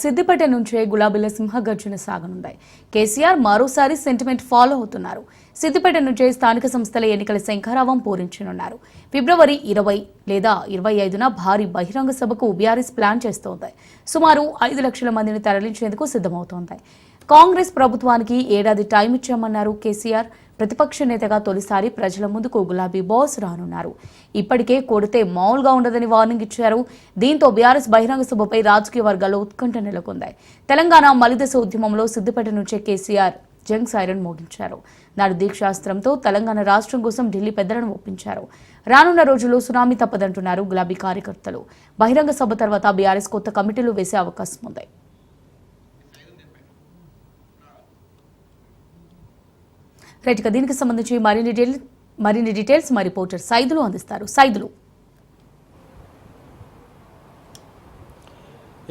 సిద్దిపేట నుంచే గులాబీల సింహగర్జన సాగనుంది. కేసీఆర్ మరోసారి sentiment follow అవుతున్నారు. సిద్దిపేట నుంచే స్థానిక సంస్థల ఎన్నికల శంఖారావం పూరించనున్నారు. ఫిబ్రవరి 20 లేదా 25న భారీ బహిరంగ సభకు బీఆర్ఎస్ ప్లాన్ చేస్తోంది. సుమారు 5 లక్షల మందిని తరలించేందుకు సిద్ధమవుతోంది. కాంగ్రెస్ ప్రభుత్వానికి ఏడాది టైం ఇచ్చామన్నారు కేసీఆర్. ప్రతిపక్ష నేతగా తొలిసారి ప్రజల ముందుకు గులాబీ బాస్ రానున్నారు. ఇప్పటికే కొడితే మామూలుగా ఉండదని వార్నింగ్ ఇచ్చారు. దీంతో బీఆర్ఎస్ బహిరంగ సభపై రాజకీయ వర్గాల్లో ఉత్కంఠ నెలకొంది. తెలంగాణ మలిదశ ఉద్యమంలో సిద్దిపేట నుంచే కేసీఆర్ జంగ్ సైరన్ మోగించారు. నాడు దీక్షాస్త్రంతో తెలంగాణ రాష్ట్రం కోసం ఢిల్లీ పెద్దలను ఒప్పించారు. రానున్న రోజుల్లో సునామీ తప్పదంటున్నారు గులాబీ కార్యకర్తలు. బహిరంగ సభ తర్వాత బీఆర్ఎస్ కొత్త కమిటీలు వేసే అవకాశం ఉంది. రైట్గా దీనికి సంబంధించి మరిన్ని డీటెయిల్స్ మా రిపోర్టర్ సైదులు అందిస్తారు. సైదులు.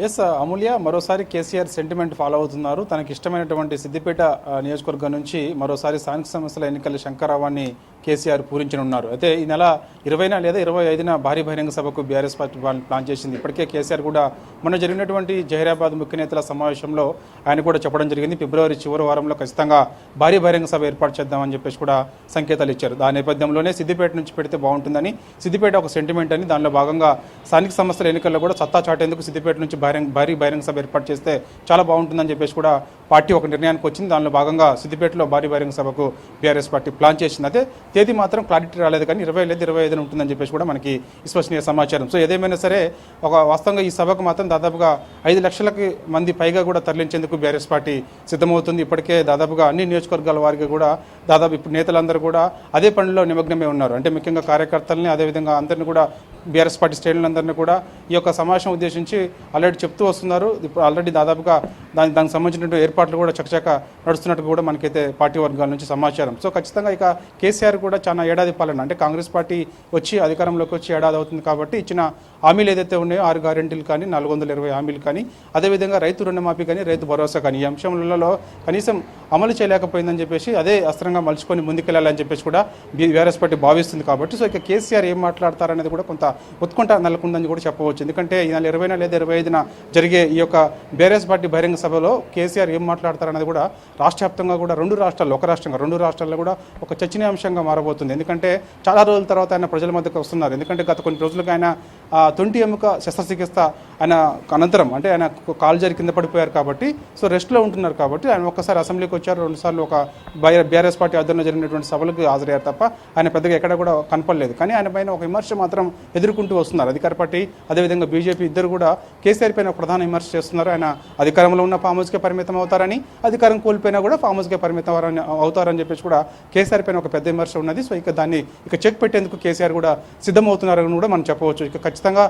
ఎస్ అమూల్య, మరోసారి కేసీఆర్ సెంటిమెంట్ ఫాలో అవుతున్నారు. తనకి ఇష్టమైనటువంటి సిద్దిపేట నియోజకవర్గం నుంచి మరోసారి స్థానిక సంస్థల ఎన్నికల శంఖారావాన్ని కేసీఆర్ పూరించనున్నారు. అయితే ఈ నెల 20న లేదా 25న భారీ బహిరంగ సభకు బీఆర్ఎస్ పార్టీ ప్లాన్ చేసింది. ఇప్పటికే కేసీఆర్ కూడా మొన్న జరిగినటువంటి జహీరాబాద్ ముఖ్య నేతల సమావేశంలో ఆయన కూడా చెప్పడం జరిగింది. ఫిబ్రవరి చివరి వారంలో ఖచ్చితంగా భారీ బహిరంగ సభ ఏర్పాటు చేద్దామని చెప్పేసి కూడా సంకేతాలు ఇచ్చారు. దాని నేపథ్యంలోనే సిద్దిపేట నుంచి పెడితే బాగుంటుందని, సిద్దిపేట ఒక సెంటిమెంట్ అని, దానిలో భాగంగా స్థానిక సంస్థల ఎన్నికల్లో కూడా సత్తా చాటేందుకు సిద్దిపేట నుంచి భారీ బహిరంగ సభ ఏర్పాటు చేస్తే చాలా బాగుంటుందని చెప్పేసి కూడా పార్టీ ఒక నిర్ణయానికి వచ్చింది. దానిలో భాగంగా సిద్దిపేటలో భారీ బహిరంగ సభకు బీఆర్ఎస్ పార్టీ ప్లాన్ చేసింది. అదే తేదీ మాత్రం క్లారిటీ రాలేదు, కానీ 20 లేదా 25న ఉంటుందని చెప్పేసి కూడా మనకి విశ్వసనీయ సమాచారం. సో ఏదేమైనా సరే వాస్తవంగా ఈ సభకు మాత్రం దాదాపుగా 5 లక్షలకి మంది పైగా కూడా తరలించేందుకు బీఆర్ఎస్ పార్టీ సిద్ధమవుతుంది. ఇప్పటికే దాదాపుగా అన్ని నియోజకవర్గాల వారికి కూడా దాదాపు ఇప్పుడు నేతలందరూ కూడా అదే పనిలో నిమగ్నమే ఉన్నారు. అంటే ముఖ్యంగా కార్యకర్తలని, అదేవిధంగా అందరినీ కూడా బీఆర్ఎస్ పార్టీ శ్రేణులందరినీ కూడా ఈ యొక్క సమావేశం ఉద్దేశించి ఆల్రెడీ చెప్తూ వస్తున్నారు. ఇప్పుడు ఆల్రెడీ దాదాపుగా దానికి సంబంధించినటువంటి ఏర్పాట్లు కూడా చకచక నడుస్తున్నట్టు కూడా మనకైతే పార్టీ వర్గాల నుంచి సమాచారం. సో ఖచ్చితంగా ఇక కేసీఆర్ కూడా చాలా ఏడాది పాలన, అంటే కాంగ్రెస్ పార్టీ వచ్చి అధికారంలోకి వచ్చి ఏడాది అవుతుంది కాబట్టి ఇచ్చిన హామీలు ఏదైతే ఉన్నాయో 6 గ్యారెంటీలు కానీ, 420 హామీలు కానీ, అదేవిధంగా రైతు రుణమాఫీ కానీ, రైతు భరోసా కానీ, ఈ అంశంలలో కనీసం అమలు చేయలేకపోయిందని చెప్పేసి అదే అస్త్రంగా మలుచుకొని ముందుకెళ్లాలని చెప్పేసి కూడా బీఆర్ఎస్ పార్టీ భావిస్తుంది. కాబట్టి సో ఇక కేసీఆర్ ఏం మాట్లాడతారనేది కూడా కొంత ఉత్కంఠ నెలకొందని కూడా చెప్పవచ్చు. ఎందుకంటే ఈ నెల 20న లేదా 25న జరిగే ఈ యొక్క బీఆర్ఎస్ పార్టీ బహిరంగ సభలో కేసీఆర్ ఏం మాట్లాడతారనేది కూడా రాష్ట్ర వ్యాప్తంగా కూడా 2 రాష్ట్రాల్లో, ఒక రాష్ట్రంగా 2 రాష్ట్రాల్లో కూడా ఒక చర్చనీయాంశంగా మారబోతుంది. ఎందుకంటే చాలా రోజుల తర్వాత ఆయన ప్రజల మధ్యకు వస్తున్నారు. ఎందుకంటే గత కొన్ని రోజులుగా ఆయన 20 ఎముక శస్త్రచికిత్స ఆయన అనంతరం, అంటే ఆయన కాలు జారి కింద పడిపోయారు కాబట్టి, సో రెస్ట్లో ఉంటున్నారు కాబట్టి ఆయన ఒక్కసారి అసెంబ్లీకి వచ్చారు, 2 సార్లు ఒక బీఆర్ఎస్ పార్టీ ఆధ్వర్యంలో జరిగినటువంటి సభలకు హాజరయ్యారు తప్ప ఆయన పెద్దగా ఎక్కడ కూడా కనపడలేదు. కానీ ఆయన పైన ఒక విమర్శ మాత్రం ఎదుర్కొంటూ వస్తున్నారు. అధికార పార్టీ అదేవిధంగా బీజేపీ ఇద్దరు కూడా కేసీఆర్ పైన ప్రధాన విమర్శ చేస్తున్నారు. ఆయన అధికారంలో ఉన్న ఫామ్ హౌస్కే పరిమితం అవుతారని, అధికారం కోల్పోయినా కూడా ఫామ్ హౌస్కే పరిమితం అవుతారని చెప్పేసి కూడా కేసీఆర్ పైన ఒక పెద్ద విమర్శ ఉన్నది. సో దాన్ని చెక్ పెట్టేందుకు కేసీఆర్ కూడా సిద్ధమవుతున్నారని కూడా మనం చెప్పవచ్చు. ఖచ్చితంగా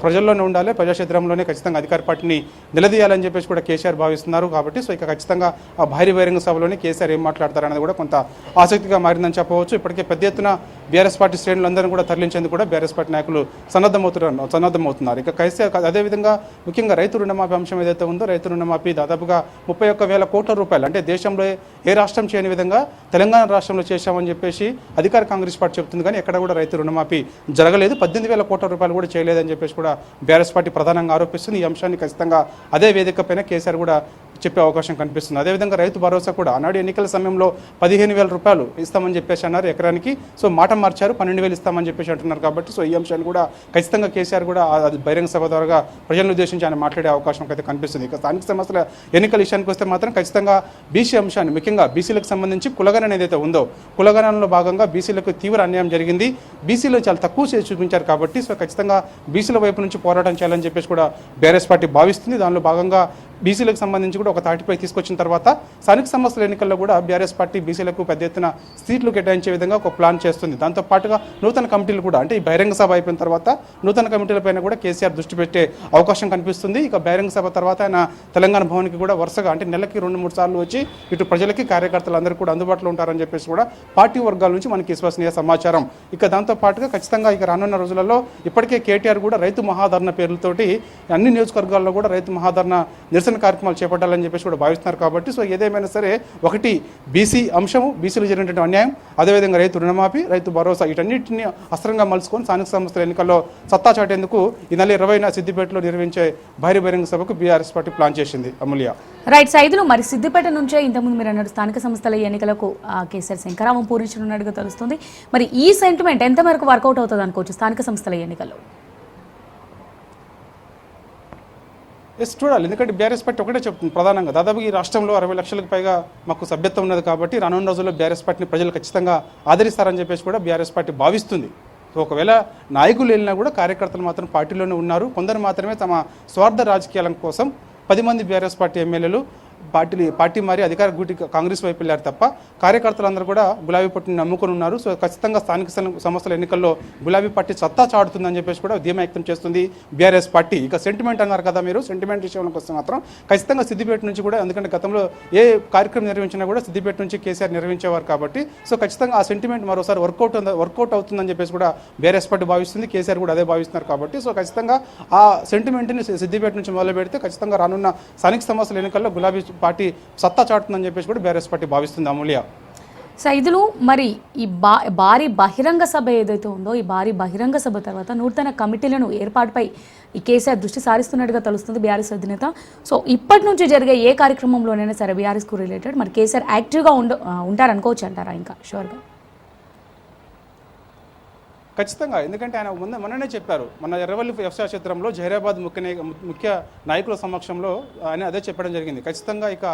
ప్రజల్లోనే ఉండాలి, ప్రజాక్షేత్రంలోనే ఖచ్చితంగా అధికార పార్టీని నిలదీయాలని చెప్పేసి కూడా కేసీఆర్ భావిస్తున్నారు. కాబట్టి సో ఖచ్చితంగా ఆ భారీ బహిరంగ సభలోనే కేసీఆర్ ఏం మాట్లాడతారనేది కూడా కొంత ఆసక్తిగా మారిందని చెప్పవచ్చు. ఇప్పటికే పెద్ద ఎత్తున బీఆర్ఎస్ పార్టీ శ్రేణులందరినీ కూడా తరలించేందుకు కూడా బీఆర్ఎస్ పార్టీ నాయకులు సన్నద్ధమవుతున్నారు. ఇక కేసీఆర్ అదేవిధంగా ముఖ్యంగా రైతు రుణమాఫీ అంశం ఏదైతే ఉందో, రైతు రుణమాఫీ దాదాపుగా 31,000 కోట్ల రూపాయలు, అంటే దేశంలో ఏ రాష్ట్రం చేయని విధంగా తెలంగాణ రాష్ట్రంలో చేశామని చెప్పేసి అధికార కాంగ్రెస్ పార్టీ చెబుతుంది. కానీ ఎక్కడ కూడా రైతు రుణమాఫీ జరగలేదు, 18,000 కోట్ల రూపాయలు కూడా చేయలేదని చెప్పేసి కూడా బీఆర్ఎస్ పార్టీ ప్రధానంగా ఆరోపిస్తుంది. ఈ అంశాన్ని ఖచ్చితంగా అదే వేదిక పైన కేసీఆర్ కూడా చెప్పే అవకాశం కనిపిస్తుంది. అదేవిధంగా రైతు భరోసా కూడా ఆనాడు ఎన్నికల సమయంలో 15,000 రూపాయలు ఇస్తామని చెప్పేసి అన్నారు ఎకరానికి. సో మాట మార్చారు, 12,000 ఇస్తామని చెప్పేసి అంటున్నారు. కాబట్టి సో ఈ అంశాన్ని కూడా ఖచ్చితంగా కేసీఆర్ కూడా బహిరంగ సభ ద్వారా ప్రజలను ఉద్దేశించి ఆయన మాట్లాడే అవకాశం అయితే కనిపిస్తుంది. ఇక స్థానిక సంస్థల ఎన్నికల విషయానికి వస్తే మాత్రం ఖచ్చితంగా బీసీ అంశాన్ని, ముఖ్యంగా బీసీలకు సంబంధించి కులగణన ఏదైతే ఉందో, కులగణనలో భాగంగా బీసీలకు తీవ్ర అన్యాయం జరిగింది. బీసీలో చాలా తక్కువ చేసి చూపించారు. కాబట్టి సో ఖచ్చితంగా బీసీల వైపు నుంచి పోరాటం చేయాలని చెప్పేసి కూడా బీఆర్ఎస్ పార్టీ భావిస్తుంది. దానిలో భాగంగా బీసీలకు సంబంధించి కూడా ఒక తాటిపై తీసుకొచ్చిన తర్వాత స్థానిక సంస్థల ఎన్నికల్లో కూడా బీఆర్ఎస్ పార్టీ బీసీలకు పెద్ద ఎత్తున సీట్లు కేటాయించే విధంగా ఒక ప్లాన్ చేస్తుంది. దాంతో పాటుగా నూతన కమిటీలు కూడా, అంటే ఈ బహిరంగ సభ అయిపోయిన తర్వాత నూతన కమిటీలపైన కూడా కేసీఆర్ దృష్టి పెట్టే అవకాశం కనిపిస్తుంది. ఇక బహిరంగ సభ తర్వాత ఆయన తెలంగాణ భవన్కి కూడా వరుసగా, అంటే నెలకి 2-3 సార్లు వచ్చి ఇటు ప్రజలకి, కార్యకర్తలందరూ కూడా అందుబాటులో ఉంటారని చెప్పేసి కూడా పార్టీ వర్గాల నుంచి మనకి విశ్వసనీయ సమాచారం. ఇక దాంతో పాటుగా ఖచ్చితంగా ఇక రానున్న రోజులలో ఇప్పటికే కేటీఆర్ కూడా రైతు మహాధరణ పేర్లతోటి అన్ని నియోజకవర్గాల్లో కూడా రైతు మహాధరణ నిరసన వినూత్న కార్యక్రమాలు చేపట్టాలని చెప్పేసి కూడా భావిస్తున్నారు కాబట్టి సో ఏదేమైనా సరే ఒకటి బీసీ అంశము, బీసీలు జరిగినటువంటి అన్యాయం, అదేవిధంగా రైతు రుణమాఫీ, రైతు భరోసా వీటన్నిటిని అస్త్రంగా మలుచుకొని స్థానిక సంస్థల ఎన్నికల్లో సత్తా చాటేందుకు ఈ నెల 20న సిద్దిపేటలో నిర్వహించే భారీ బహిరంగ సభకు బీఆర్ఎస్ పార్టీ ప్లాన్ చేసింది. అమూల్య. రైట్ సైదులు, మరి సిద్దిపేట నుంచే ఇంతకుముందు మీరు అన్నారు స్థానిక సంస్థల ఎన్నికలకు కేసీఆర్ శంకరావం పూరించనున్నట్టుగా తెలుస్తుంది. మరి ఈ సెంటిమెంట్ ఎంత మేరకు వర్కౌట్ అవుతుంది అనుకోవచ్చు స్థానిక సంస్థల ఎన్నికల్లో? చూడాలి, ఎందుకంటే బీఆర్ఎస్ పార్టీ ఒకటే చెప్తుంది ప్రధానంగా దాదాపు ఈ రాష్ట్రంలో 60 లక్షలకు పైగా మాకు సభ్యత్వం ఉన్నది కాబట్టి రానున్న రోజుల్లో బీఆర్ఎస్ పార్టీని ప్రజలు ఖచ్చితంగా ఆదరిస్తారని చెప్పేసి కూడా బీఆర్ఎస్ పార్టీ భావిస్తుంది. సో ఒకవేళ నాయకులు వెళ్ళినా కూడా కార్యకర్తలు మాత్రం పార్టీలోనే ఉన్నారు. కొందరు మాత్రమే తమ స్వార్థ రాజకీయాల కోసం 10 మంది బీఆర్ఎస్ పార్టీ ఎమ్మెల్యేలు పార్టీ మారి అధికార గూటి కాంగ్రెస్ వైపు వెళ్ళారు తప్ప కార్యకర్తలందరూ కూడా గులాబీ పార్టీని నమ్ముకొని ఉన్నారు. సో ఖచ్చితంగా స్థానిక సంస్థల ఎన్నికల్లో గులాబీ పార్టీ సత్తా చాటుతుందని చెప్పేసి కూడా ధీమా వ్యక్తం చేస్తుంది బీఆర్ఎస్ పార్టీ. ఇక సెంటిమెంట్ అన్నారు కదా మీరు, సెంటిమెంట్ విషయంలోకి వస్తే మాత్రం ఖచ్చితంగా సిద్దిపేట నుంచి కూడా, ఎందుకంటే గతంలో ఏ కార్యక్రమం నిర్వహించినా కూడా సిద్దిపేట నుంచి కేసీఆర్ నిర్వహించేవారు కాబట్టి సో ఖచ్చితంగా ఆ సెంటిమెంట్ మరోసారి వర్కౌట్ అవుతుందని చెప్పేసి కూడా బీఆర్ఎస్ పార్టీ భావిస్తుంది. కేసీఆర్ కూడా అదే భావిస్తున్నారు కాబట్టి సో ఖచ్చితంగా ఆ సెంటిమెంట్ని సిద్దిపేట నుంచి మొదలు పెడితే ఖచ్చితంగా రానున్న స్థానిక సంస్థల ఎన్నికల్లో గులాబీ పార్టీ సత్తా చాటుతుందని చెప్పేసి కూడా బీఆర్ఎస్ పార్టీ భావిస్తుంది. అమూల్య. సైదులు, మరి ఈ భారీ బహిరంగ సభ ఏదైతే ఉందో ఈ భారీ బహిరంగ సభ తర్వాత నూతన కమిటీలను ఏర్పాటుపై ఈ కేసీఆర్ దృష్టి సారిస్తున్నట్టుగా తెలుస్తుంది బీఆర్ఎస్ అధినేత. సో ఇప్పటి నుంచి జరిగే ఏ కార్యక్రమంలోనైనా సరే బీఆర్ఎస్కు రిలేటెడ్ మరి కేసీఆర్ యాక్టివ్గా ఉంటారనుకోవచ్చు అంటారా ఇంకా షూర్గా? ఖచ్చితంగా, ఎందుకంటే ఆయన మొన్ననే చెప్పారు, మన ఎర్రవల్లి వ్యవసాయ క్షేత్రంలో జహీరాబాద్ ముఖ్య నాయకుల సమక్షంలో ఆయన అదే చెప్పడం జరిగింది. ఖచ్చితంగా ఇక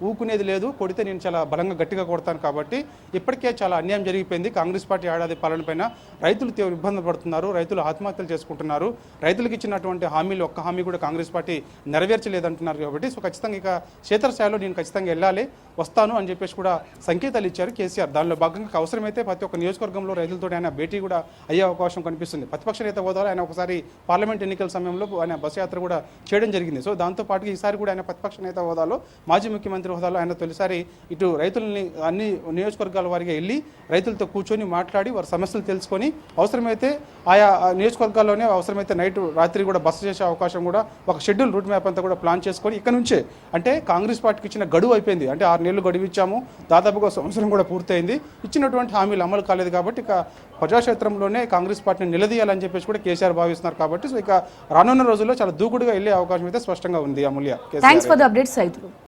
ఊకునేది లేదు, కొడితే నేను చాలా బలంగా గట్టిగా కొడతాను కాబట్టి ఇప్పటికే చాలా అన్యాయం జరిగిపోయింది. కాంగ్రెస్ పార్టీ ఏడాది పాలన పైన రైతులు తీవ్ర ఇబ్బందులు పడుతున్నారు, రైతులు ఆత్మహత్యలు చేసుకుంటున్నారు, రైతులకు ఇచ్చినటువంటి హామీలు ఒక్క హామీ కూడా కాంగ్రెస్ పార్టీ నెరవేర్చలేదంటున్నారు కాబట్టి సో ఖచ్చితంగా ఇక క్షేత్రస్థాయిలో నేను ఖచ్చితంగా వెళ్ళాలి, వస్తాను అని చెప్పేసి కూడా సంకేతాలు ఇచ్చారు కేసీఆర్. దానిలో భాగంగా అవసరమైతే ప్రతి ఒక్క నియోజకవర్గంలో రైతులతో ఆయన భేటీ కూడా అయ్యే అవకాశం కనిపిస్తుంది. ప్రతిపక్ష నేత హోదాలో ఆయన ఒకసారి పార్లమెంట్ ఎన్నికల సమయంలో ఆయన బస్సు యాత్ర కూడా చేయడం జరిగింది. సో దాంతోపాటు ఈసారి కూడా ఆయన ప్రతిపక్ష నేత హోదాలో, మాజీ ముఖ్యమంత్రి హోదాలో ఆయన తొలిసారి ఇటు రైతులని అన్ని నియోజకవర్గాల వారిగా వెళ్ళి రైతులతో కూర్చొని మాట్లాడి వారి సమస్యలు తెలుసుకొని అవసరమైతే ఆయా నియోజకవర్గాల్లోనే అవసరమైతే రాత్రి కూడా బస్సు చేసే అవకాశం కూడా ఒక షెడ్యూల్ రూట్ మ్యాప్ అంతా కూడా ప్లాన్ చేసుకొని ఇక్కడ నుంచే, అంటే కాంగ్రెస్ పార్టీకి ఇచ్చిన గడువు అయిపోయింది, అంటే 6 నెలలు గడువు ఇచ్చాము, దాదాపుగా సంవత్సరం కూడా పూర్తయింది, ఇచ్చినటువంటి హామీలు అమలు కాలేదు కాబట్టి ఇక ప్రజాక్షేత్రంలోనే కాంగ్రెస్ పార్టీని నిలదీయాలని చెప్పేసి కూడా కేసీఆర్ భావిస్తున్నారు కాబట్టి సో ఇక రానున్న రోజుల్లో చాలా దూకుడుగా వెళ్ళే అవకాశం అయితే స్పష్టంగా ఉంది. అమూల్య. థాంక్స్ ఫర్ ది అప్డేట్స్ రైతులు.